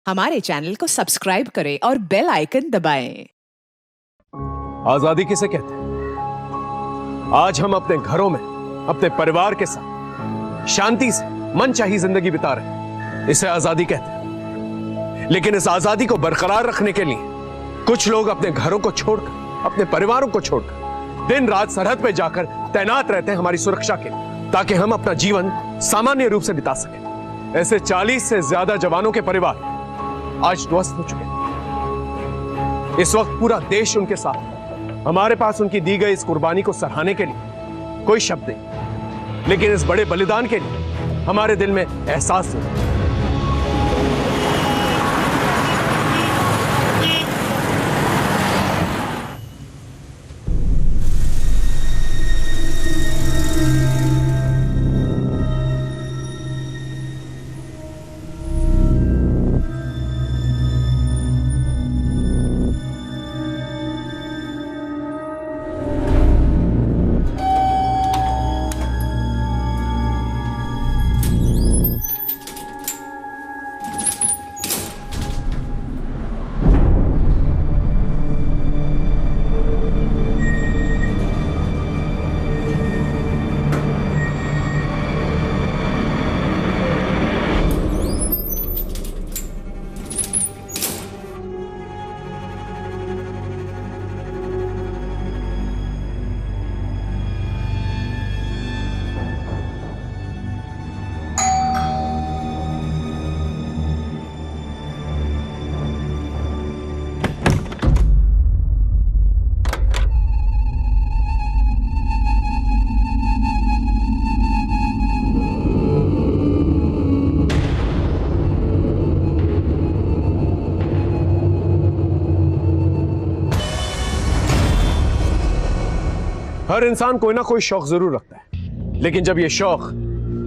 हमारे चैनल को सब्सक्राइब करें और बेल आइकन दबाएं। आजादी किसे कहते हैं? आज हम अपने घरों में अपने परिवार के साथ शांति से मनचाही जिंदगी बिता रहे हैं, इसे आजादी कहते हैं। लेकिन इस आजादी को बरकरार रखने के लिए कुछ लोग अपने घरों को छोड़कर, अपने परिवारों को छोड़कर दिन रात सरहद पे जाकर तैनात रहते हैं हमारी सुरक्षा के लिए, ताकि हम अपना जीवन सामान्य रूप से बिता सकें। ऐसे 40 से ज्यादा जवानों के परिवार आज ध्वस्त हो चुके हैं। इस वक्त पूरा देश उनके साथ है। हमारे पास उनकी दी गई इस कुर्बानी को सराहने के लिए कोई शब्द नहीं, लेकिन इस बड़े बलिदान के लिए हमारे दिल में एहसास है। हर इंसान कोई ना कोई शौक जरूर रखता है, लेकिन जब ये शौक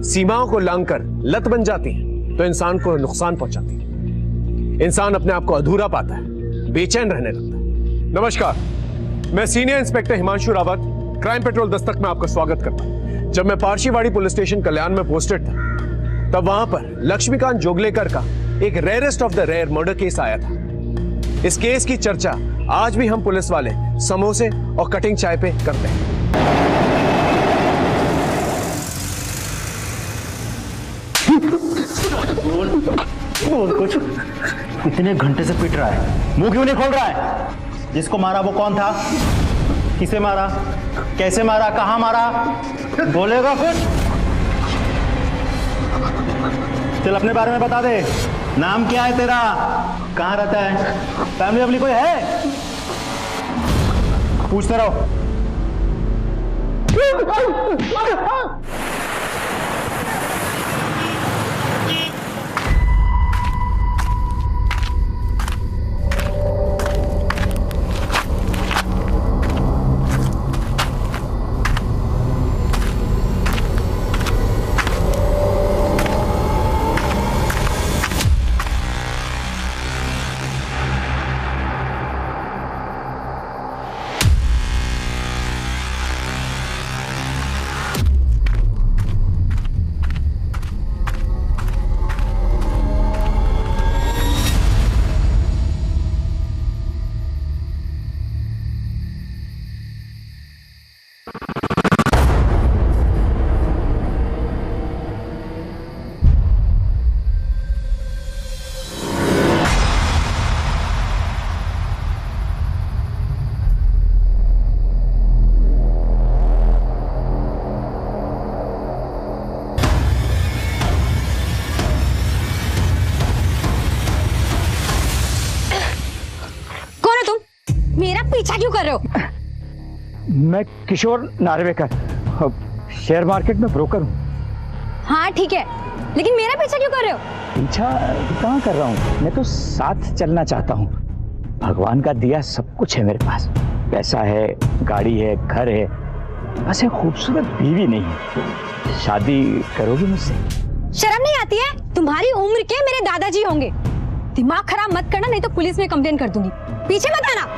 सीमाओं को लांघकर लत बन जाती है तो इंसान को नुकसान पहुंचाती है। इंसान अपने आप को अधूरा पाता है, बेचैन रहने लगता है। नमस्कार, मैं senior inspector Himanshu Rawat, crime petrol Dastak में आपका स्वागत करता हूं। जब मैं पारशीवाड़ी पुलिस स्टेशन कल्याण में पोस्टेड था, तब वहां पर लक्ष्मीकांत जोगलेकर का एक rarest of the rare murder case आया था। इस केस की चर्चा आज भी हम पुलिस वाले समोसे और कटिंग चाय पे करते हैं। बोल कुछ। इतने घंटे से पिट रहा है, मुंह क्यों नहीं खोल रहा है? जिसको मारा वो कौन था? किसे मारा? कैसे मारा? कहां मारा? बोलेगा कुछ? चल अपने बारे में बता दे। नाम क्या है तेरा? कहां रहता है? फैमिली वैमिली कोई है? पूछते रहो। पीछा क्यों कर रहे हो? मैं किशोर नार्वेकर, शेयर मार्केट में ब्रोकर हूँ। हाँ ठीक है, लेकिन मेरा पीछा क्यों कर रहे हो? पीछा कहाँ कर रहा हूँ, मैं तो साथ चलना चाहता हूँ। भगवान का दिया सब कुछ है मेरे पास, पैसा है, गाड़ी है, घर है, बस एक खूबसूरत बीवी नहीं है। शादी करोगी मुझसे? शर्म नहीं आती है? तुम्हारी उम्र के मेरे दादाजी होंगे। दिमाग खराब मत करना, नहीं तो पुलिस में कंप्लेन कर दूंगी। पीछे मत आना।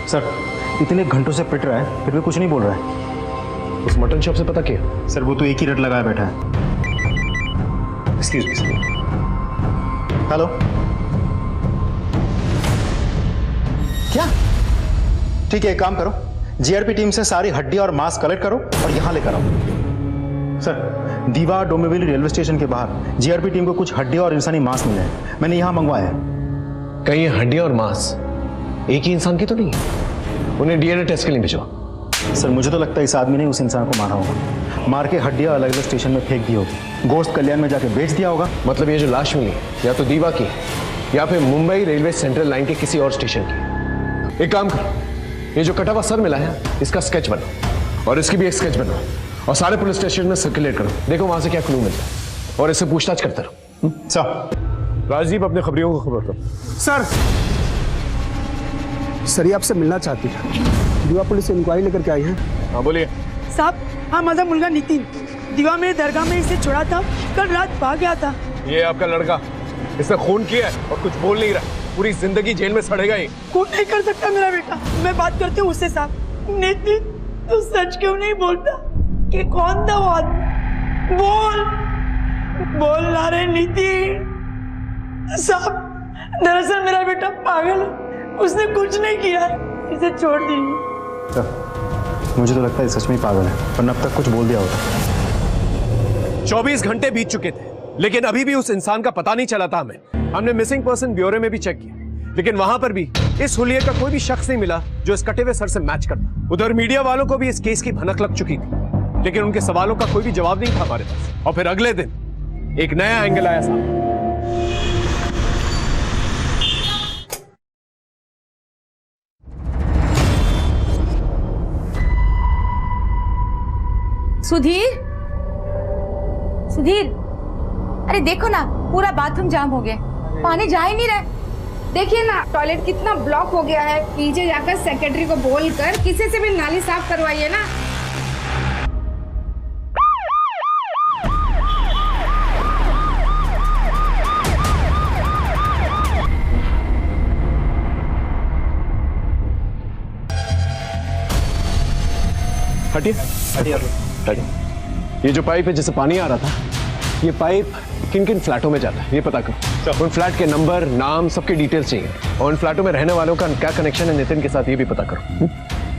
सर, इतने घंटों से पिट रहा है फिर भी कुछ नहीं बोल रहा है। उस मटन शॉप से पता किया? सर वो तो एक ही रट लगाए बैठा है। Excuse me. हेलो, क्या? ठीक है, एक काम करो, जीआरपी टीम से सारी हड्डी और मांस कलेक्ट करो और यहां लेकर आओ। सर, दीवा डोंबिवली रेलवे स्टेशन के बाहर जीआरपी टीम को कुछ हड्डी और इंसानी मांस मिले हैं, मैंने यहां मंगवाया है। कहीं ये हड्डी और मांस एक ही इंसान की तो नहीं है? उन्हें डीएनए टेस्ट के लिए भिजवा। सर मुझे तो लगता है इस आदमी ने उस इंसान को मारा होगा, मार के हड्डियां अलग अलग स्टेशन में फेंक दी होगी, गोश्त कल्याण में जाके बेच दिया होगा। मतलब ये जो लाश मिली या तो दीवा की या फिर मुंबई रेलवे सेंट्रल लाइन के किसी और स्टेशन की। एक काम करो, ये जो कटा हुआ सर मिला है इसका स्केच बनाओ और इसकी भी एक स्केच बनाओ और सारे पुलिस स्टेशन में सर्कुलेट करो, देखो वहां से क्या क्लू मिलता है और इससे पूछताछ करते रहो। सर राजीव अपने खबरियों को खबर करो। सर ये आपसे मिलना चाहती है। दीवा पुलिस इंक्वायरी लेकर के आई है। हाँ बोलिए। साहब, हाँ माझा मुलगा नितिन दीवा में दरगाह में इसे छोड़ा था, कल रात भाग गया था। ये आपका लड़का, इसने खून किया है और कुछ बोल नहीं रहा, पूरी जिंदगी जेल में सड़ेगा ही। कौन नहीं कर सकता मेरा बेटा, मैं बात करती हूँ उससे। साहब नितिन तू सच क्यों नहीं बोलता कि कौन था वो आदमी? बोल ना रे नितिन। साहब दरअसल मेरा बेटा पागल है, उसने कुछ नहीं किया है, इसे छोड़ दीजिए। मुझे तो लगता है सच में ही पागल है, वरना अब तक कुछ बोल दिया होता। 24 घंटे बीत चुके थे लेकिन अभी भी उस इंसान का पता नहीं चला था हमें। हमने मिसिंग पर्सन ब्यूरो में भी चेक किया लेकिन वहां पर भी इस हुलिये का कोई भी शख्स नहीं मिला जो इस कटे हुए सर से मैच करता। उधर मीडिया वालों को भी इस केस की भनक लग चुकी थी लेकिन उनके सवालों का कोई भी जवाब नहीं था हमारे पास। और फिर अगले दिन एक नया एंगल आया सामने। सुधीर, सुधीर, अरे देखो ना पूरा बाथरूम जाम हो गया, पानी जा ही नहीं रहा। देखिए ना टॉयलेट कितना ब्लॉक हो गया है, पीछे जाकर सेक्रेटरी को बोलकर किसी से भी नाली साफ करवाइए ना। हटिए हटिए। ये जो पाइप है जिससे पानी आ रहा था, ये पाइप किन किन फ्लैटों में जाता है ये पता करो। उन फ्लैट के नंबर, नाम, सबके डिटेल्स चाहिए और उन फ्लैटों में रहने वालों का क्या कनेक्शन है नितिन के साथ ये भी पता करो।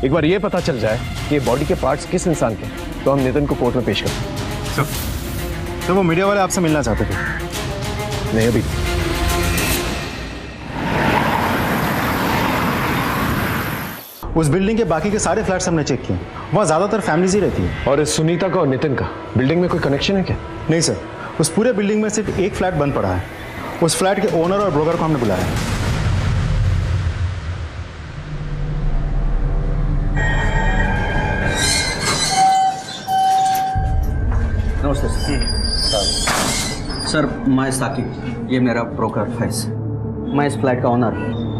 एक बार ये पता चल जाए कि ये बॉडी के पार्ट्स किस इंसान के तो हम नितिन को कोर्ट में पेश करें। तो वो मीडिया वाले आपसे मिलना चाहते थे? नहीं अभी। उस बिल्डिंग के बाकी के सारे फ्लैट्स हमने चेक किए, वहाँ ज्यादातर फैमिलीज ही रहती है। और इस सुनीता का और नितिन का बिल्डिंग में कोई कनेक्शन है क्या? नहीं सर, उस पूरे बिल्डिंग में सिर्फ एक फ्लैट बंद पड़ा है, उस फ्लैट के ओनर और ब्रोकर को हमने बुलाया है। नमस्ते सर, मैं साकिब, ये मेरा ब्रोकर फैज, मैं इस फ्लैट का ओनर।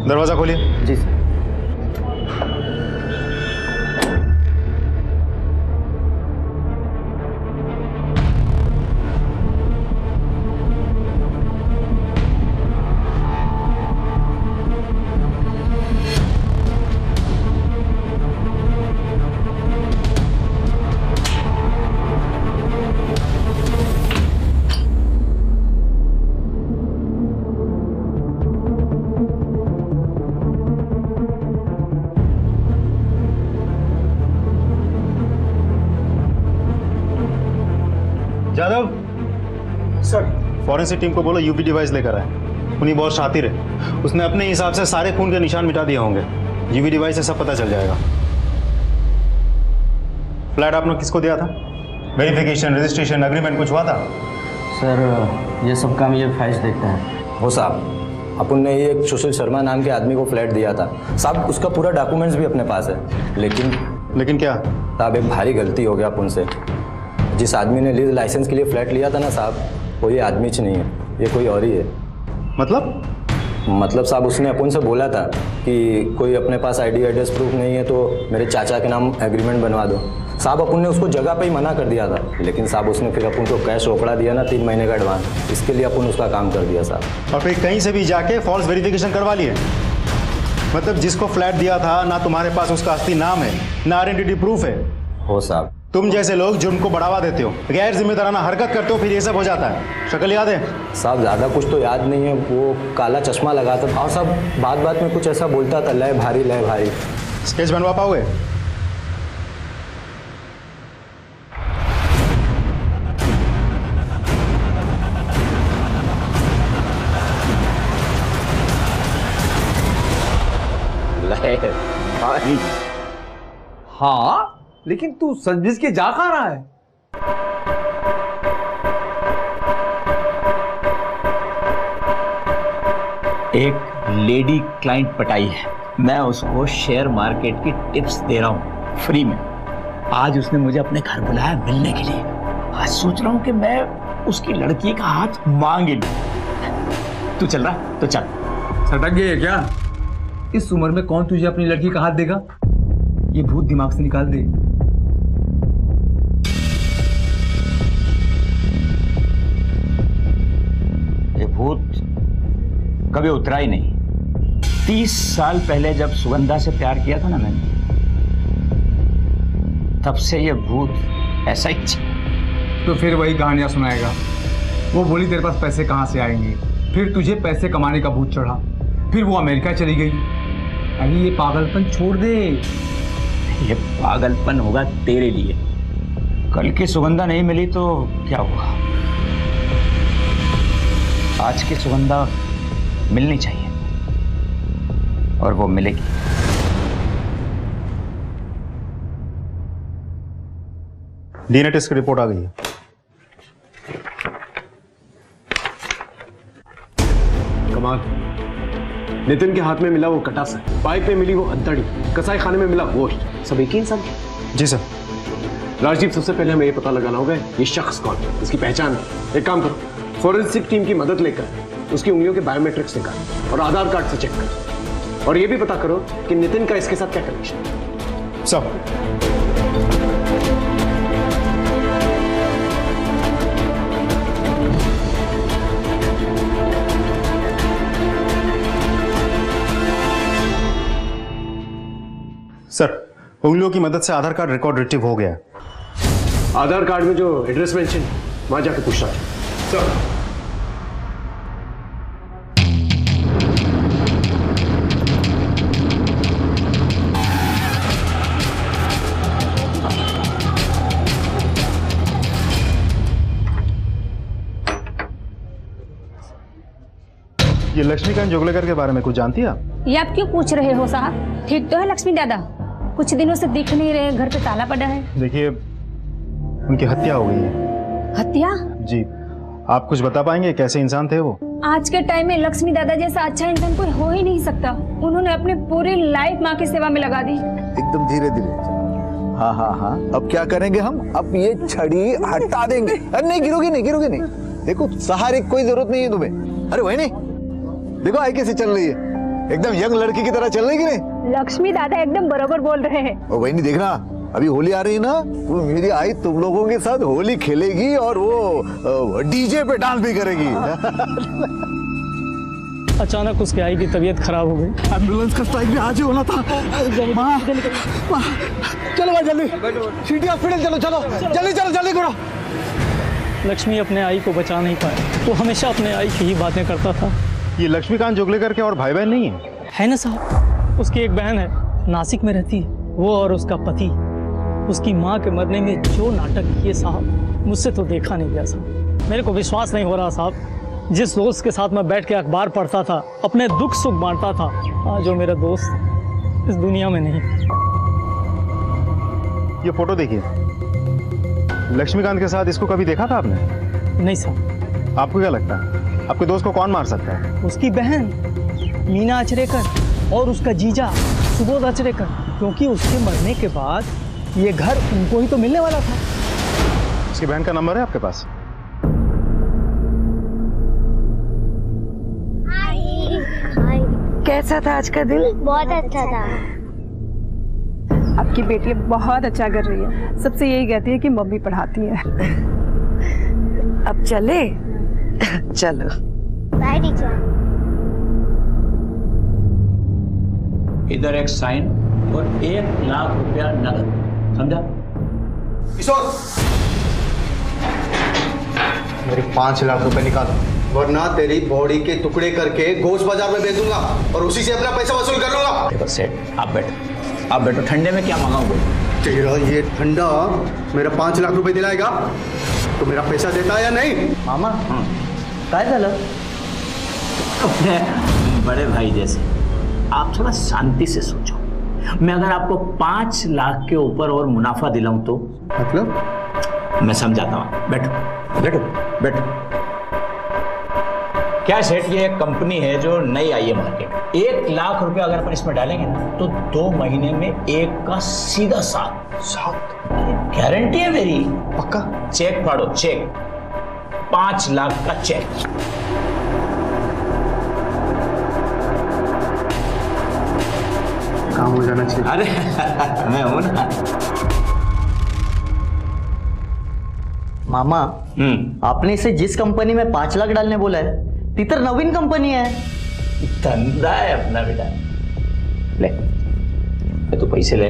दरवाजा खोलिए। जी sir. Yadav sir, forensic team को बोलो यूवी डिवाइस लेकर आए। उन्हीं बहुत शातिर है, उसने अपने हिसाब से सारे खून के निशान मिटा दिए होंगे। यूवी डिवाइस से सब पता चल जाएगा। फ्लैट आपने किसको दिया था? वेरिफिकेशन, रजिस्ट्रेशन, एग्रीमेंट कुछ हुआ था? सर ये सब काम ये फैज देखता है। हो साहब, अपन ने ये एक सुशील शर्मा नाम के आदमी को फ्लैट दिया था साहब, उसका पूरा डॉक्यूमेंट्स भी अपने पास है। लेकिन क्या साहब, एक भारी गलती हो गया अपन से। जिस आदमी ने लीज लाइसेंस के लिए फ्लैट लिया था ना साहब, वो ये आदमी नहीं है, ये कोई और ही है। मतलब साहब उसने अपन से बोला था कि कोई अपने पास आईडी एड्रेस प्रूफ नहीं है तो मेरे चाचा के नाम एग्रीमेंट बनवा दो। साहब अपन ने उसको जगह पे ही मना कर दिया था, लेकिन साहब उसने फिर अपन को कैश रोकड़ा दिया ना 3 महीने का एडवांस, इसके लिए अपन उसका काम कर दिया साहब। और फिर कहीं से भी जाके फॉल्स वेरिफिकेशन करवा लिए? मतलब जिसको फ्लैट दिया था ना तुम्हारे पास उसका असली नाम है ना आइडेंटिटी प्रूफ है। हो साहब। तुम जैसे लोग जुर्म को बढ़ावा देते हो, गैर जिम्मेदाराना हरकत करते हो, फिर ये सब हो जाता है। शक्ल याद है? साहब ज़्यादा कुछ तो याद नहीं है, वो काला चश्मा लगाता था और सब बात बात में कुछ ऐसा बोलता था, लय भारी लय भारी। स्केच बनवा पाओगे? हाँ, लेकिन तू सजबिज के जा कहाँ रहा है? एक लेडी क्लाइंट पटाई है, मैं उसको शेयर मार्केट की टिप्स दे रहा हूँ फ्री में। आज उसने मुझे अपने घर बुलाया मिलने के लिए। आज सोच रहा हूँ कि मैं उसकी लड़की का हाथ मांग लूं। तू चल रहा तो चल। सटक गई है क्या? इस उम्र में कौन तुझे अपनी लड़की का हाथ देगा? ये भूत दिमाग से निकाल दे। ये भूत कभी उतरा ही नहीं। 30 साल पहले जब सुगंधा से प्यार किया था ना मैंने, तब से ये भूत ऐसा ही। तो फिर वही कहानियां सुनाएगा। वो बोली तेरे पास पैसे कहाँ से आएंगे, फिर तुझे पैसे कमाने का भूत चढ़ा, फिर वो अमेरिका चली गई। अरे ये पागलपन छोड़ दे। ये पागलपन होगा तेरे लिए। कल की सुगंधा नहीं मिली तो क्या हुआ? आज की सुगंधा मिलनी चाहिए और वो मिलेगी। डीएनए टेस्ट की रिपोर्ट आ गई है। कमाल। नितिन के हाथ में मिला वो कटासा, बाइक में मिली वो हथकड़ी, कसाई खाने में मिला गोश्त, सब एक ही इंसान है। जी सर। राजदीप, सबसे पहले हमें ये पता लगाना होगा ये शख्स कौन है, इसकी पहचान है। एक काम करो, फोरेंसिक टीम की मदद लेकर उसकी उंगलियों के बायोमेट्रिक्स निकाल और आधार कार्ड से चेक कर, और ये भी पता करो कि नितिन का इसके साथ क्या कनेक्शन है। सब सर, उंगलियों की मदद से आधार कार्ड रिकॉर्ड रिट्रीव हो गया है। आधार कार्ड में जो एड्रेस मेंशन वहां जाके पूछना है। सर, ये लक्ष्मीकांत जोगलेकर के बारे में कुछ जानती है आप? ये आप क्यों पूछ रहे हो साहब? ठीक तो है लक्ष्मी दादा, कुछ दिनों से दिख नहीं रहे, घर पे ताला पड़ा है। देखिए, उनकी हत्या हो गई है। हत्या? जी। आप कुछ बता पाएंगे कैसे इंसान थे वो? आज के टाइम में लक्ष्मी दादा जैसा अच्छा इंसान कोई हो ही नहीं सकता। उन्होंने अपनी पूरी लाइफ माँ की सेवा में लगा दी। एकदम धीरे धीरे। हाँ हाँ हाँ, अब क्या करेंगे हम? अब ये छड़ी हटा देंगे। अरे नहीं गिरोगी, नहीं गिरोगी, नहीं। देखो, सहारे की कोई जरूरत नहीं है तुम्हें। अरे वही नहीं, देखो आई कैसे चल रही है, एकदम यंग लड़की की तरह चल रही है कि नहीं? लक्ष्मी दादा एकदम बराबर बोल रहे हैं। और वही नहीं, देखना अभी होली आ रही है ना, वो मेरी आई तुम लोगों के साथ होली खेलेगी और वो डीजे पे डांस भी करेगी। अचानक उसके आई की तबीयत खराब हो गई। एम्बुलेंस का स्ट्राइक भी आज ही होना था। माँ, चलो भाई जल्दी, सिटी हॉस्पिटल चलो, चलो जल्दी, चलो जल्दी करो। लक्ष्मी अपने आई को बचा नहीं पाए, वो हमेशा अपने आई की ही बातें करता था। ये लक्ष्मीकांत जोगलेकर के और भाई बहन नहीं है ना साहब? उसकी एक बहन है, नासिक में रहती है। वो और उसका पति उसकी माँ के मरने में जो नाटक किए साहब, मुझसे तो देखा नहीं गया साहब। मेरे को विश्वास नहीं हो रहा साहब। जिस दोस्त के साथ मैं बैठ के अखबार पढ़ता था, अपने दुख सुख बांटता था, आज वो मेरा दोस्त इस दुनिया में नहीं। ये फोटो देखिए, लक्ष्मीकांत के साथ इसको कभी देखा था आपने? नहीं साहब। आपको क्या लगता है आपके दोस्त को कौन मार सकता है? उसकी बहन मीना अचरेकर और उसका जीजा सुबोध अचरेकर, क्योंकि उसके मरने के बाद ये घर उनको ही तो मिलने वाला था। उसकी बहन का नंबर है आपके पास? कैसा था आज का दिन? बहुत अच्छा था। आपकी बेटी बहुत अच्छा कर रही है, सबसे यही कहती है कि मम्मी पढ़ाती है। अब चले? चलो। Bye teacher. इधर एक साइन और 1 लाख रुपया नगद, समझा? किशोर, मेरे 5 लाख रुपए निकाल, वरना तेरी बॉडी के टुकड़े करके गोश्त बाजार में बेच दूंगा और उसी से अपना पैसा वसूल कर लूंगा। देखो सेठ, आप बैठो, ठंडे में क्या मंगाओगे? तेरा ये ठंडा मेरा 5 लाख रुपए दिलाएगा तो मेरा पैसा देता है या नहीं? मामा काय झालं? अपने बड़े भाई जैसे आप थोड़ा शांति से सोचो। मैं अगर आपको 5 लाख के ऊपर और मुनाफा दिलाऊं तो? मतलब? मैं समझाता हूं, बैठो बैठो बैठो। क्या सेठ, ये एक कंपनी है जो नई आई है मार्केट। 1 लाख रुपया अगर अपन इसमें डालेंगे ना तो 2 महीने में 1 का सीधा 7 गारंटी है मेरी। पक्का? चेक फाड़ो, चेक, 5 लाख का चेक। काम हो जाना चाहिए। अरे मैं हूं ना। मामा, आपने इसे जिस कंपनी में 5 लाख डालने बोला है ती तर नवीन कंपनी है। धंधा है अपना बेटा। ले तो पैसे ले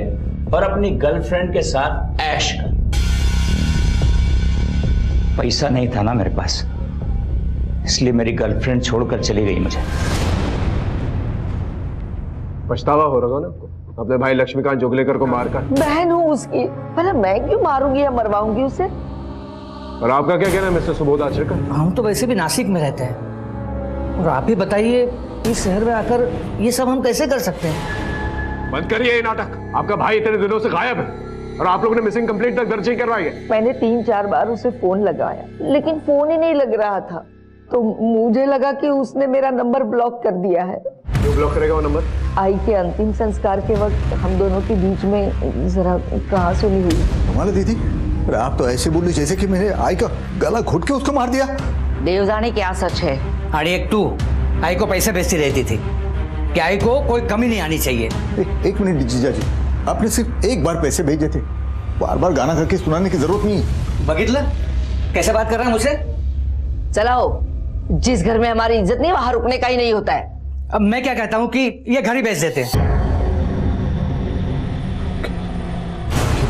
और अपनी गर्लफ्रेंड के साथ ऐश कर। पैसा नहीं था ना मेरे पास, इसलिए मेरी गर्लफ्रेंड छोड़कर चली गई मुझे। पछतावा हो रहा ना आपको अपने भाई लक्ष्मीकांत जोगलेकर को मारकर? बहन हूँ उसकी, भला मैं क्यों मारूंगी या मरवाऊंगी उसे? और आपका क्या कहना है मिस्टर सुबोध आचरेकर? हम तो वैसे भी नासिक में रहते हैं, और आप ही बताइए इस शहर में आकर ये सब हम कैसे कर सकते हैं? बंद करिए ये नाटक। आपका भाई इतने दिनों से गायब है और आप लोगों ने मिसिंग कंप्लेंट तक दर्ज नहीं करवाई है। मैंने 3-4 बार उसे फोन लगाया, लेकिन फोन ही नहीं लग रहा था, तो मुझे लगा कि उसने मेरा नंबर ब्लॉक कर दिया है। क्यों ब्लॉक करेगा वो नंबर? आई के अंतिम संस्कार के वक्त हम दोनों के बीच में जरा कहासुनी हुई। हमारा दीदी, अरे आप तो ऐसे बोली जैसे कि मेरे आई का गला घोट के उसको मार दिया। देव जाने क्या सच है। अरे एक तू आई को पैसे भेजती रहती थी कि आई को कोई कमी नहीं आनी चाहिए। एक मिनट जीजा जी, आपने सिर्फ एक बार पैसे भेजे थे, बार बार गाना करके सुनाने की जरूरत नहीं है। बगितला कैसे बात कर रहा है मुझसे? चलाओ, जिस घर में हमारी इज्जत नहीं वहां रुकने का ही नहीं होता है। अब मैं क्या कहता हूँ कि ये घर ही बेच देते हैं।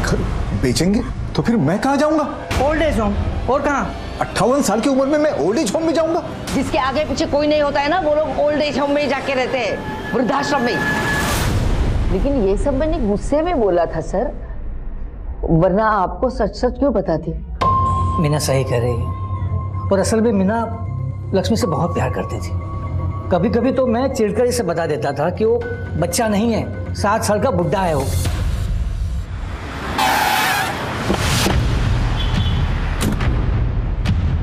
घर बेचेंगे तो फिर मैं कहाँ जाऊंगा? Old age home. और कहाँ? 58 साल की उम्र में मैं ओल्ड एज होम में जाऊंगा? जिसके आगे पीछे कोई नहीं होता है ना, वो लोग ओल्ड एज होम में जाके रहते हैं, वृद्धाश्रम में। लेकिन ये सब मैंने गुस्से में बोला था सर, वरना आपको सच सच क्यों बताती? मीना सही कह रही है, और असल में मीना लक्ष्मी से बहुत प्यार करती थी। कभी कभी तो मैं चिढ़कर इसे बता देता था कि वो बच्चा नहीं है, 7 साल का बुड्ढा है वो।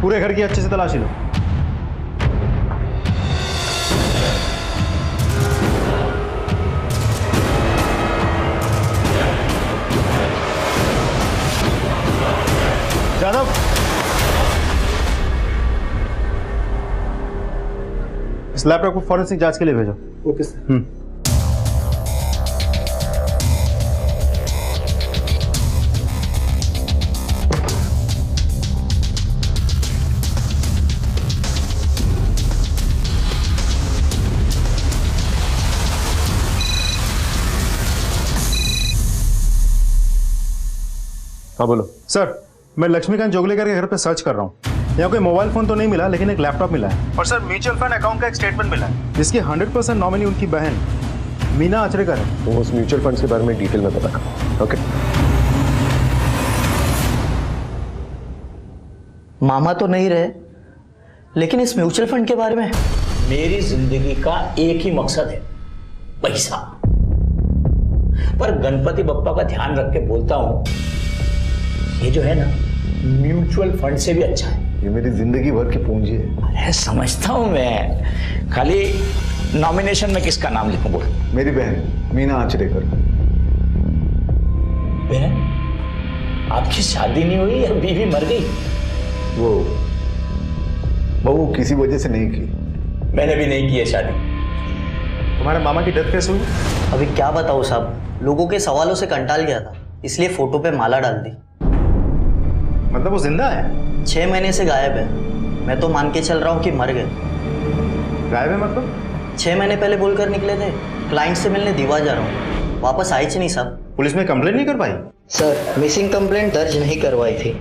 पूरे घर की अच्छे से तलाशी लो। यादव, इस लैपटॉप को फॉरेंसिक जांच के लिए भेजो। Okay sir. हाँ बोलो सर, मैं लक्ष्मीकांत जोगलेकर के घर पे सर्च कर रहा हूँ। यहाँ कोई मोबाइल फोन तो नहीं मिला, लेकिन एक लैपटॉप मिला है। और सर, म्यूचुअल फंड अकाउंट का एक स्टेटमेंट मिला है जिसकी 100% नॉमिनी उनकी बहन मीना आचरेकर है। वो उस म्यूचुअल फंड के बारे में डिटेल में पता करो। ओके। मामा तो नहीं रहे, लेकिन इस म्यूचुअल फंड के बारे में मेरी जिंदगी का एक ही मकसद है, पैसा। पर गणपति बप्पा का ध्यान रख के बोलता हूं, ये जो है ना म्यूचुअल फंड से भी अच्छा है। ये मेरी जिंदगी भर की पूंजी है। अरे समझता हूं मैं, खाली नॉमिनेशन में किसका नाम लिखूं बोल? मेरी बहन मीना आचरेकर। बहन? आपकी शादी नहीं हुई या बीवी मर गई? वो किसी वजह से नहीं की। मैंने भी नहीं की है शादी। तुम्हारे मामा की डेथ कैसे हुई? अभी क्या बताऊं साहब, लोगों के सवालों से कंटाल गया था, इसलिए फोटो पे माला डाल दी। मतलब वो जिंदा है? 6 महीने से गायब है। मैं तो मान के चल रहा हूँ कि मर गए। गायब है मतलब? 6 महीने पहले बोलकर निकले थे क्लाइंट से मिलने दीवा जा रहा हूँ, वापस आई नहीं साहब। पुलिस में कंप्लेंट नहीं कर पाई? सर मिसिंग कंप्लेंट दर्ज नहीं करवाई थी।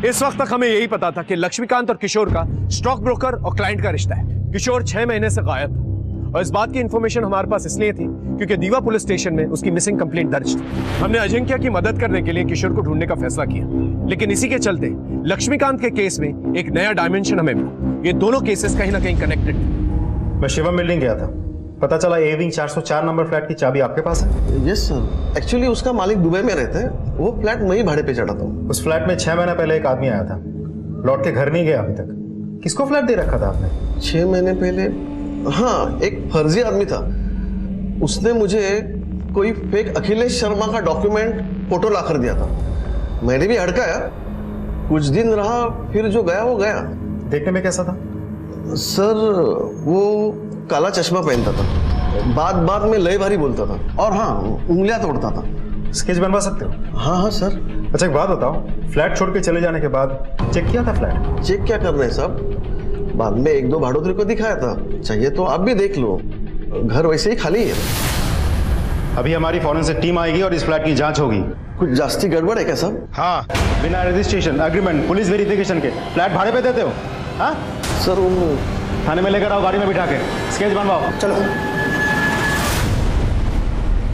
इस वक्त तक हमें यही पता था कि लक्ष्मीकांत और किशोर का स्टॉक ब्रोकर और क्लाइंट का रिश्ता है। किशोर 6 महीने से गायब था और इस बात की इंफॉर्मेशन हमारे पास इसलिए थी क्योंकि दीवा पुलिस स्टेशन में उसकी मिसिंग कंप्लेंट दर्ज थी। हमने अजिंक्य की मदद करने के लिए किशोर को ढूंढने का फैसला किया, लेकिन इसी के चलते लक्ष्मीकांत के केस में एक नया डायमेंशन हमें मिला। ये दोनों केसेस कहीं ना कहीं कनेक्टेड थे। मैं शिवम बिल्डिंग गया था, पता चला ए विंग 404 नंबर फ्लैट की चाबी आपके पास है? यस सर, एक्चुअली उसका मालिक दुबई में रहता है, वो फ्लैट मैं ही भाड़े पे चढ़ाता हूँ। उस फ्लैट में 6 महीने पहले एक आदमी आया था, लौट के घर नहीं गया अभी तक। किसको फ्लैट दे रखा था आपने? 6 महीने पहले, हाँ, एक फर्जी आदमी था। उसने मुझे कोई फेक अखिलेश शर्मा का डॉक्यूमेंट फोटो ला कर दिया था। मैंने भी हड़काया, कुछ दिन रहा, फिर जो गया वो गया। देखने में कैसा था? सर वो काला चश्मा पहनता था, बात में लय भारी बोलता था, और हाँ, उंगलियां तोड़ता था। स्केच बनवा सकते हो? हाँ हाँ सर। अच्छा एक बात बताओ, फ्लैट छोड़ के चले जाने के बाद चेक किया था फ्लैट? चेक क्या करना है साहब, बाद में 1-2 भाड़ोत्री को दिखाया था, चाहिए तो आप भी देख लो, घर वैसे ही खाली है। अभी हमारी फॉरेंसिक टीम आएगी और इस फ्लैट की जांच होगी। कुछ जास्ती गड़बड़ है क्या साहब? हाँ, बिना रजिस्ट्रेशन, एग्रीमेंट, पुलिस वेरिफिकेशन के फ्लैट भाड़े पे देते हो? हाँ सर, वो थाने में लेकर आओ, गाड़ी में बिठा के स्केच बनवाओ। चलो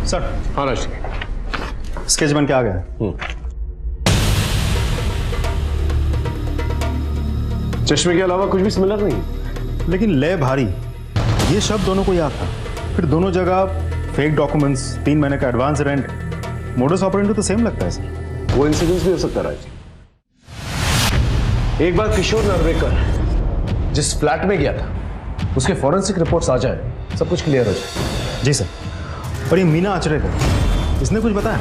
सर। हाँ राज, स्केच बन के आ गया। चश्मे के अलावा कुछ भी सिमिलर नहीं, लेकिन ले भारी, ये शब्द दोनों को याद था। फिर दोनों जगह फेक डॉक्यूमेंट्स, 3 महीने का एडवांस रेंट, मोडस ऑपरेंडी तो सेम लगता है सर। वो इंसिडेंस भी हो सकता है राज। एक बार किशोर नार्वेकर जिस फ्लैट में गया था, उसके फॉरेंसिक रिपोर्ट्स आ जाए, सब कुछ क्लियर हो जाए। जी सर। और ये मीना आचरेकर, इसने कुछ बताया?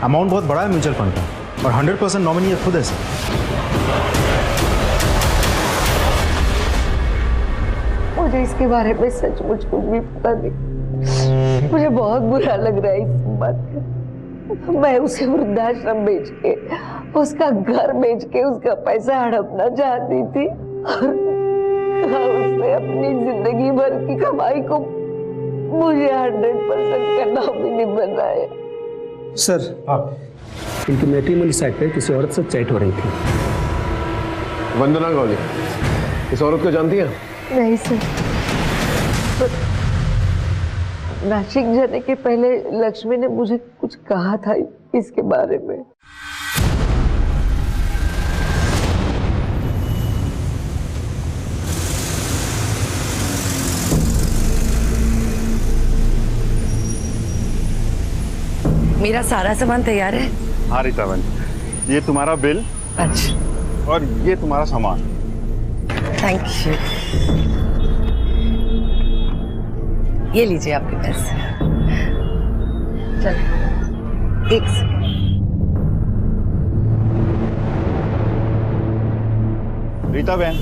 अमाउंट बहुत बड़ा है म्यूचुअल फंड का, और 100% नॉमिनी ये खुद है सर। मुझे इसके बारे में सचमुच कुछ भी पता नहीं। मुझे बहुत बुरा लग रहा है इस बात का। मैं उसे वृद्धाश्रम बेच के, उसका घर बेच के उसका पैसा हड़पना चाहती थी, और उसने अपनी जिंदगी भर की कमाई को मुझे 100% करना भी नहीं बनाया। सर, इनकी मैट्रिमोनी साइट पे किसी औरत से चैट हो रही थी। वंदना गौली, इस औरत को जानती है? नहीं सर, नासिक जाने के पहले लक्ष्मी ने मुझे कुछ कहा था इसके बारे में। मेरा सारा सामान तैयार है। हाँ रीतावन, ये तुम्हारा बिल। अच्छा। और ये तुम्हारा सामान। Thank you. ये लीजिए आपके पैसे। चलो, एक सेकंड। रीता बहन,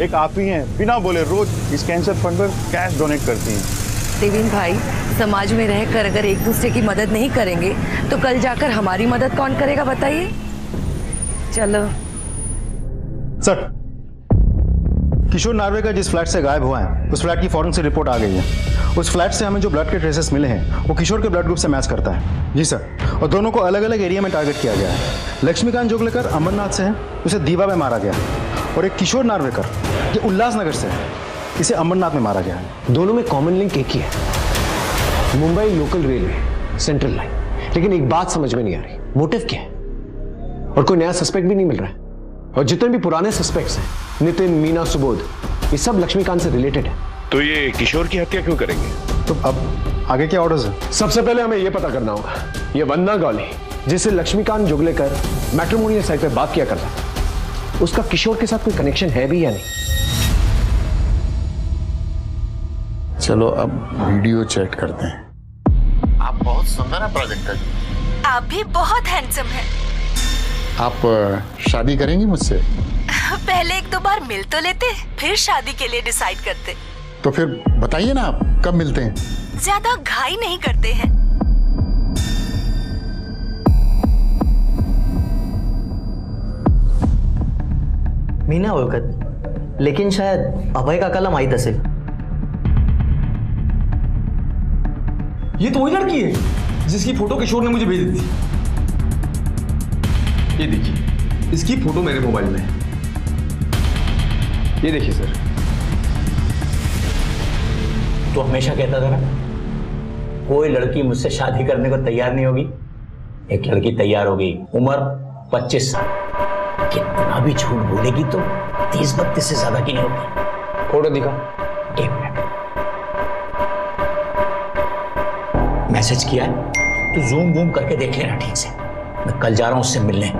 एक आप ही हैं बिना बोले रोज इस कैंसर फंड पर कैश डोनेट करती हैं। देवीन भाई, समाज में रहकर अगर एक दूसरे की मदद नहीं करेंगे तो कल जाकर हमारी मदद कौन करेगा बताइए। चलो सर, किशोर नार्वेकर जिस फ्लैट से गायब हुआ है, उस फ्लैट की फॉरेंसिक रिपोर्ट आ गई है। उस फ्लैट से हमें जो ब्लड के ट्रेसेस मिले हैं वो किशोर के ब्लड ग्रुप से मैच करता है। जी सर, और दोनों को अलग अलग एरिया में टारगेट किया गया है। लक्ष्मीकांत जोगलेकर अमरनाथ से है, उसे दीवा में मारा गया, और एक किशोर नार्वेकर ये उल्लासनगर से है, इसे अमरनाथ में मारा गया है। दोनों में कॉमन लिंक एक ही है, Mumbai local railway central line. लेकिन एक बात समझ में नहीं आ रही, मोटिव क्या है? और कोई नया सस्पेक्ट भी नहीं मिल रहा है। और जितने भी पुराने सस्पेक्ट्स हैं, नितिन, मीना, सुबोध, ये सब लक्ष्मीकांत से रिलेटेड है। तो ये किशोर की हत्या क्यों करेंगे? तो अब आगे क्या ऑर्डर्स है? सबसे पहले हमें यह पता करना होगा, ये वंदना गौली जिससे लक्ष्मीकांत जोगलेकर मैट्रिमोनियल साइट पे बात किया करता था, उसका किशोर के साथ कोई कनेक्शन है भी या नहीं? चलो अब वीडियो चेक करते हैं। आप बहुत सुंदर है प्रोजेक्टर जी। आप भी बहुत हैंडसम हैं। आप शादी करेंगी मुझसे? पहले 1-2 बार मिल तो लेते, फिर शादी के लिए डिसाइड करते। तो फिर बताइए ना, आप कब मिलते हैं? ज्यादा घाई नहीं करते हैं। मीना ओळखत, लेकिन शायद अभय काकाला माहित असेल। ये तो वही लड़की है जिसकी फोटो किशोर ने मुझे भेज दी थी। ये देखिए, इसकी फोटो मेरे मोबाइल में है। ये देखिए सर। तो हमेशा कहता था ना, कोई लड़की मुझसे शादी करने को तैयार नहीं होगी। एक लड़की तैयार हो गई, उम्र 25 साल। कितना भी झूठ बोलेगी तो 30-32 से ज्यादा की नहीं होगी। फोटो दिखा। एक मिनट, मैसेज किया है तो जूम वूम करके देख लेना ठीक से। मैं कल जा रहा हूं उससे मिलने,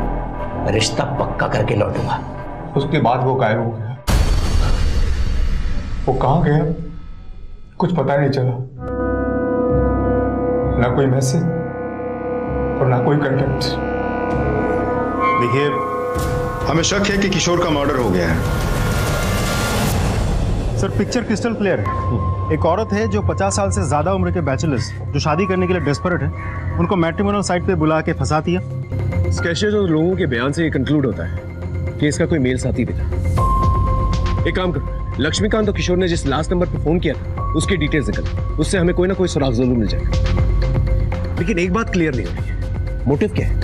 रिश्ता पक्का करके लौटूंगा। उसके बाद वो गायब हो गया। वो कहाँ गया कुछ पता नहीं चला, ना कोई मैसेज और ना कोई कंटेक्ट। देखिए, हमें शक है कि किशोर का मर्डर हो गया है। सर, पिक्चर क्रिस्टल क्लियर है। एक औरत है जो 50 साल से ज्यादा उम्र के बैचलर्स जो शादी करने के लिए डेस्परेट है, उनको मैट्रिमोनियल साइट पे बुला के फंसा दिया। स्केचेस और लोगों के बयान से ये कंक्लूड होता है कि इसका कोई मेल साथी भी था। एक काम करो, लक्ष्मीकांत और किशोर ने जिस लास्ट नंबर पर फोन किया था उसकी डिटेल्स निकल, उससे हमें कोई ना कोई सुराग जरूर मिल जाएगा। लेकिन एक बात क्लियर नहीं हो रही है, मोटिव क्या है?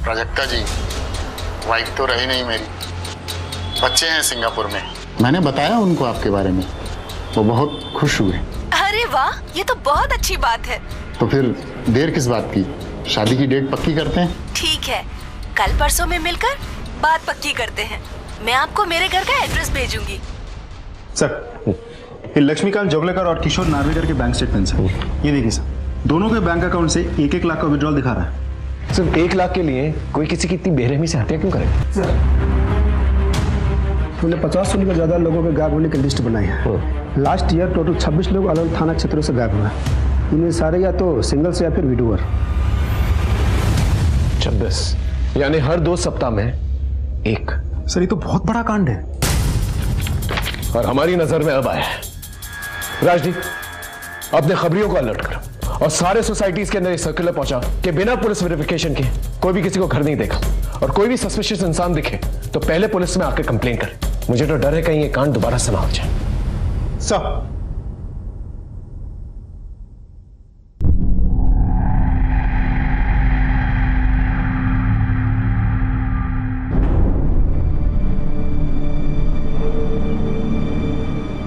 प्राजक्ता जी, वाइफ तो रही नहीं मेरी, बच्चे हैं सिंगापुर में। मैंने बताया उनको आपके बारे में, वो बहुत खुश हुए। अरे वाह, ये तो बहुत अच्छी बात है। तो फिर देर किस बात की, शादी की डेट पक्की करते हैं। ठीक है, कल परसों में मिलकर बात पक्की करते हैं। मैं आपको मेरे घर का एड्रेस भेजूंगी। सर, ये लक्ष्मीकांत जोगलेकर और किशोर नार्वेकर के बैंक स्टेटमेंट्स हैं। ये देखिए सर, दोनों के बैंक अकाउंट से 1-1 लाख का विड्रॉल दिखा रहा है। सिर्फ 1 लाख के लिए कोई किसी की इतनी बेरहमी से हत्या क्यों करे? तूने 50 से ज्यादा लोगों के गायब होने की लिस्ट बनाई है। लास्ट ईयर टोटल 26 लोग अलग थाना क्षेत्रों से गायब हुए। इनमें सारे या तो सिंगल्स या फिर विडोअर। 26 यानी हर 2 सप्ताह में एक। सर, ये तो बहुत बड़ा कांड है और हमारी नजर में अब आया है। राजदीप, अपने खबरियों को अलर्ट करो और सारे सोसाइटीज के अंदर एक सर्कुलर पहुंचा कि बिना पुलिस वेरिफिकेशन के कोई भी किसी को घर नहीं देखा और कोई भी सस्पिशियस इंसान दिखे तो पहले पुलिस में आकर कंप्लेन करे। मुझे तो डर है कहीं ये कांड दोबारा से ना हो जाए। सर,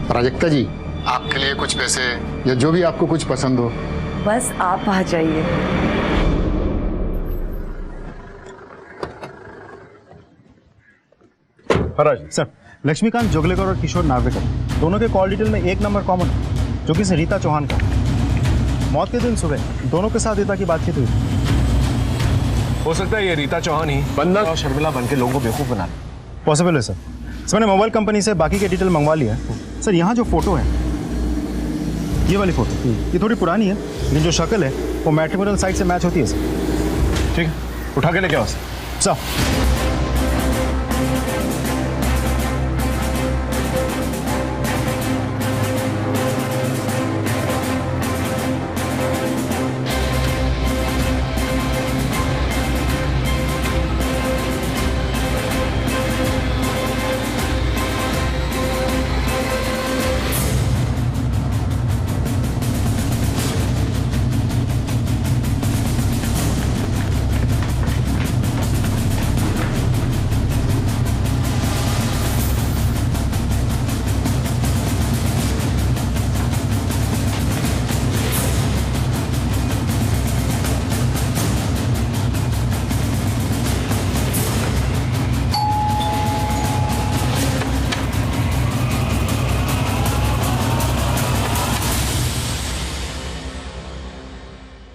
प्राजक्ता जी, आपके लिए कुछ पैसे या जो भी आपको कुछ पसंद हो। बस आप आ जाइए। सर, लक्ष्मीकांत जोगलेकर और किशोर नार्वेकर दोनों के कॉल डिटेल में एक नंबर कॉमन है, जो कि रीता चौहान का। मौत के दिन सुबह दोनों के साथ रीता की बातचीत हुई। हो सकता है ये रीता चौहान ही बंदा और शर्मिला बन के लोगों को बेवकूफ बना ले। पॉसिबल है सर। मैंने मोबाइल कंपनी से बाकी के डिटेल मंगवा लिया है। सर, यहाँ जो फोटो है, ये वाली फोटो, ये थोड़ी पुरानी है, लेकिन जो शक्ल है वो मैट्रिमोनियल साइट से मैच होती है सर। ठीक है, उठा के लेके आओ सर।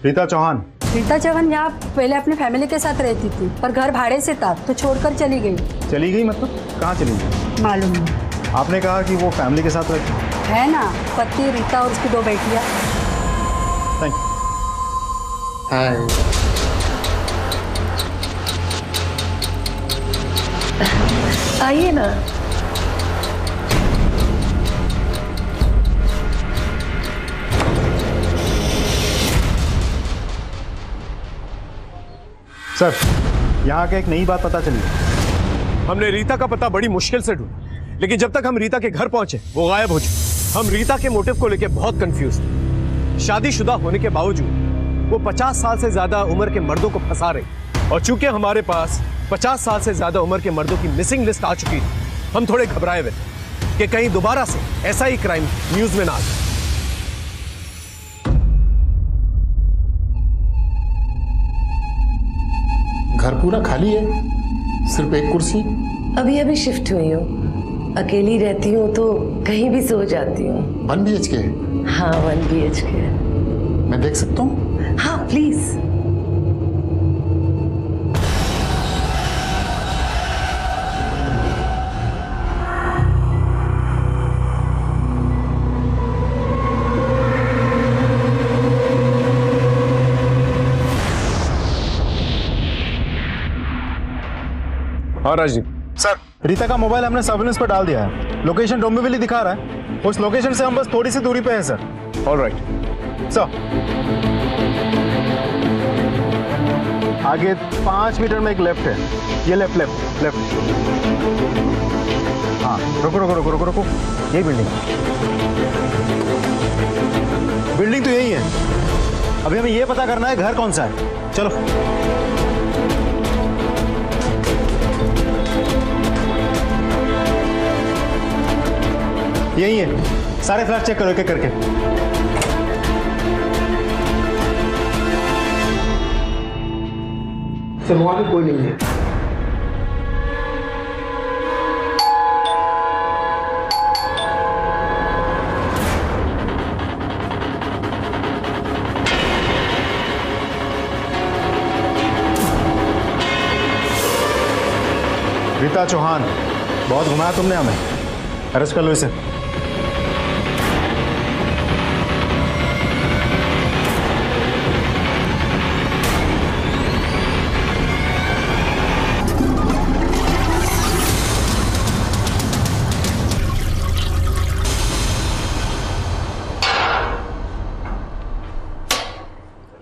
रीता चौहान। रीता चौहान यहाँ पहले अपनी फैमिली के साथ रहती थी, पर घर भाड़े से था तो छोड़कर चली गई। चली गई मतलब कहाँ चली गई? मालूम नहीं। आपने कहा कि वो फैमिली के साथ रहती है ना, पति रीता और उसकी 2 बेटियां। Thank you. आइए ना। सर, यहाँ के एक नई बात पता चली। हमने रीता का पता बड़ी मुश्किल से ढूंढा, लेकिन जब तक हम रीता के घर पहुंचे वो गायब हो चुकी। हम रीता के मोटिव को लेकर बहुत कंफ्यूज हैं। शादीशुदा होने के बावजूद वो 50 साल से ज्यादा उम्र के मर्दों को फंसा रही, और चूंकि हमारे पास 50 साल से ज्यादा उम्र के मर्दों की मिसिंग लिस्ट आ चुकी है, हम थोड़े घबराए हुए कि कहीं दोबारा से ऐसा ही क्राइम न्यूज में ना आ जाए। घर पूरा खाली है, सिर्फ एक कुर्सी। अभी अभी शिफ्ट हुई हूँ, अकेली रहती हूँ तो कहीं भी सो जाती हूँ। 1 BHK? हाँ 1 BHK। मैं देख सकता हूँ? हाँ प्लीज। हाँ राजीव सर, रीता का मोबाइल हमने सर्विलेंस पर डाल दिया है। लोकेशन डोंबिवली दिखा रहा है। उस लोकेशन से हम बस थोड़ी सी दूरी पे हैं सर। ऑलराइट सर, आगे 5 मीटर में एक लेफ्ट है। ये लेफ्ट लेफ्ट लेफ्ट। हाँ, रुको रुको रुको रुको रुको, यही बिल्डिंग तो यही है। अभी हमें ये पता करना है घर कौन सा है। चलो। यही है, सारे फ्लैट चेक करो एक एक करके। सर वहां पे कोई नहीं है। रीता चौहान, बहुत घुमाया तुमने हमें। अरेस्ट कर लो इसे।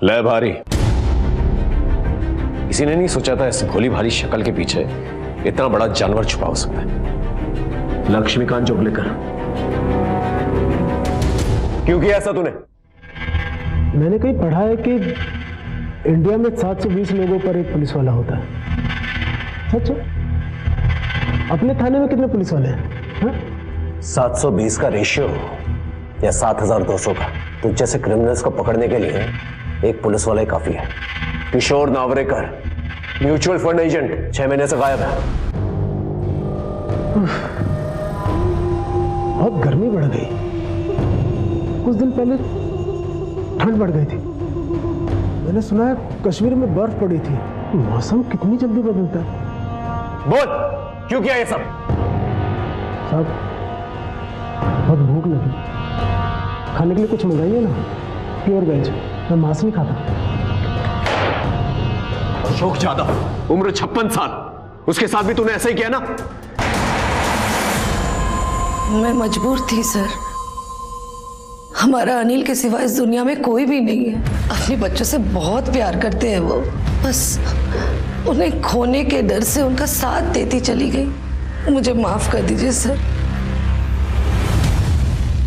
ले भारी, किसी ने नहीं सोचा था इस भोली भाली शक्ल के पीछे इतना बड़ा जानवर छुपा हो सकता है। लक्ष्मीकांत जोगलेकर, क्यों किया ऐसा तूने? मैंने कहीं पढ़ा है कि इंडिया में 720 लोगों पर एक पुलिस वाला होता है। सच है? अपने थाने में कितने पुलिस वाले हैं? 720 का रेशियो या 7200 का? तो जैसे क्रिमिनल्स को पकड़ने के लिए एक पुलिस वाला ही काफी है। किशोर नावरेकर, म्यूचुअल फंड एजेंट, 6 महीने से गायब है। बहुत गर्मी बढ़ गई। कुछ दिन पहले ठंड बढ़ गई थी। मैंने सुना है कश्मीर में बर्फ पड़ी थी। मौसम कितनी जल्दी बदलता है। बोल, क्यों किया ये सब? साहब, बहुत भूख लगी, खाने के लिए कुछ मंगाइए ना। प्योर वेज, मैं मांस नहीं खाता। अशोक यादव, उम्र 56 साल, उसके साथ भी तूने ऐसा ही किया ना? मैं मजबूर थी सर। हमारा अनिल के सिवा इस दुनिया में कोई भी नहीं है। अपने बच्चों से बहुत प्यार करते हैं वो, बस उन्हें खोने के डर से उनका साथ देती चली गई। मुझे माफ कर दीजिए सर।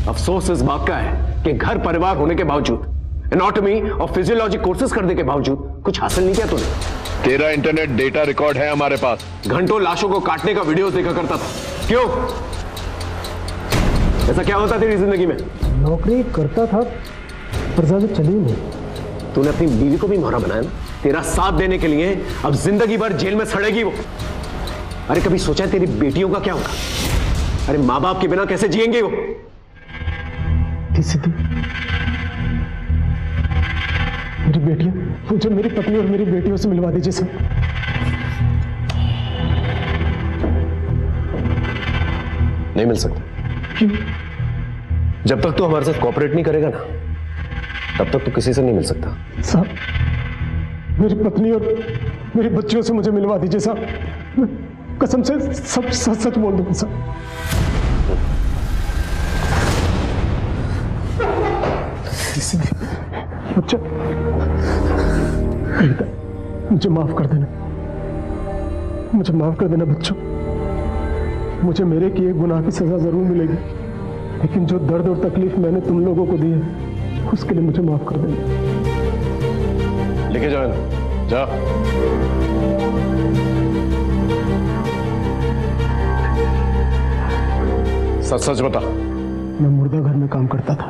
अफसोस इस बात का है कि घर परिवार होने के बावजूद, एनाटॉमी और फिजियोलॉजी कोर्सेज करने के बावजूद कुछ हासिल नहीं किया तूने। तेरा इंटरनेट डेटा रिकॉर्ड है हमारे पास। घंटों लाशों को काटने का वीडियोस देखा करता था। क्यों? ऐसा क्या होता तेरी जिंदगी में? नौकरी करता था पर ज्यादा चली नहीं। तूने अपनी बीवी को भी मोहरा बनाया ना, तेरा साथ देने के लिए। अब जिंदगी भर जेल में सड़ेगी वो। अरे कभी सोचा है तेरी बेटियों का क्या होगा? अरे माँ बाप के बिना कैसे जिएंगे वो? किसी दिन मेरी बेटियां, मुझे मेरी पत्नी और मेरी बेटियों से मिलवा दीजिए सर। नहीं मिल सकता। क्यों? जब तक तू हमारे साथ कोऑपरेट नहीं करेगा ना, तब तक तू किसी से नहीं मिल सकता। साहब, मेरी पत्नी और मेरी बच्चियों से मुझे मिलवा दीजिए साहब। मैं कसम से सब सच सच बोल दूंगा साहब। अच्छा, मुझे माफ कर देना, मुझे माफ कर देना बच्चों। मुझे मेरे किए गुनाह की सजा जरूर मिलेगी, लेकिन जो दर्द और तकलीफ मैंने तुम लोगों को दी है उसके लिए मुझे माफ कर देना। लेके जाओ ना, जा। सच सच बता। मैं मुर्दा घर में काम करता था।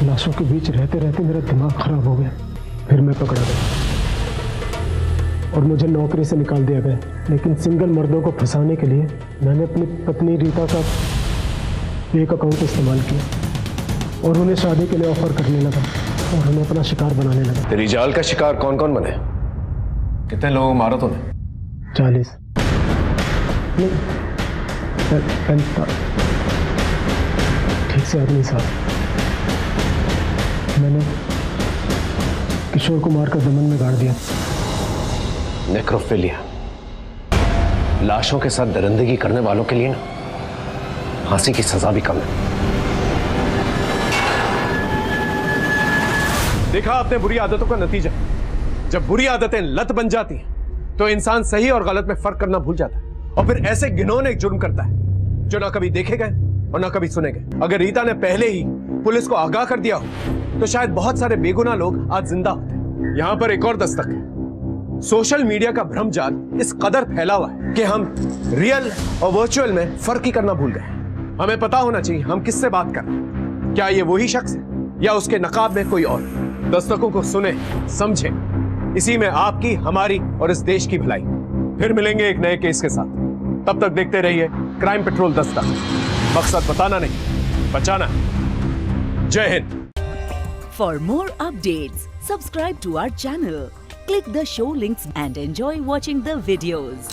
लाशों के बीच रहते रहते मेरा दिमाग खराब हो गया। फिर मैं पकड़ा गया और मुझे नौकरी से निकाल दिया गया। लेकिन सिंगल मर्दों को फंसाने के लिए मैंने अपनी पत्नी रीता का एक अकाउंट इस्तेमाल किया और उन्हें शादी के लिए ऑफर करने लगा और उन्हें अपना शिकार बनाने लगा। तेरी जाल का शिकार कौन कौन बने? कितने लोगों को मारा तूने? 40 नहीं, 45। ठीक से याद नहीं साहब। मैंने किशोर कुमार का दमन में गाड़ दिया। नेक्रोफिलिया, लाशों के साथ दरिंदगी करने वालों के लिए ना फांसी की सजा भी कम है। देखा आपने बुरी आदतों का नतीजा। जब बुरी आदतें लत बन जाती हैं तो इंसान सही और गलत में फर्क करना भूल जाता है और फिर ऐसे घिनौने एक जुर्म करता है जो ना कभी देखे गए और ना कभी सुने गए। अगर रीता ने पहले ही पुलिस को आगाह कर दिया हो तो शायद बहुत सारे बेगुनाह लोग आज जिंदा होते। यहां पर एक और दस्तक है। सोशल मीडिया का भ्रमजाल इस कदर फैला हुआ है कि हम रियल और वर्चुअल में फर्क ही करना भूल गए। हमें पता होना चाहिए हम किससे बात कर रहे हैं। क्या ये वही शख्स है या उसके नकाब में कोई और? दस्तकों को सुने, समझे। इसी में आपकी, हमारी और इस देश की भलाई। फिर मिलेंगे एक नए केस के साथ। तब तक देखते रहिए क्राइम पेट्रोल दस्तक। मकसद बताना नहीं, बचाना। जय Hind. For more updates, subscribe to our channel, click the show links and enjoy watching the videos.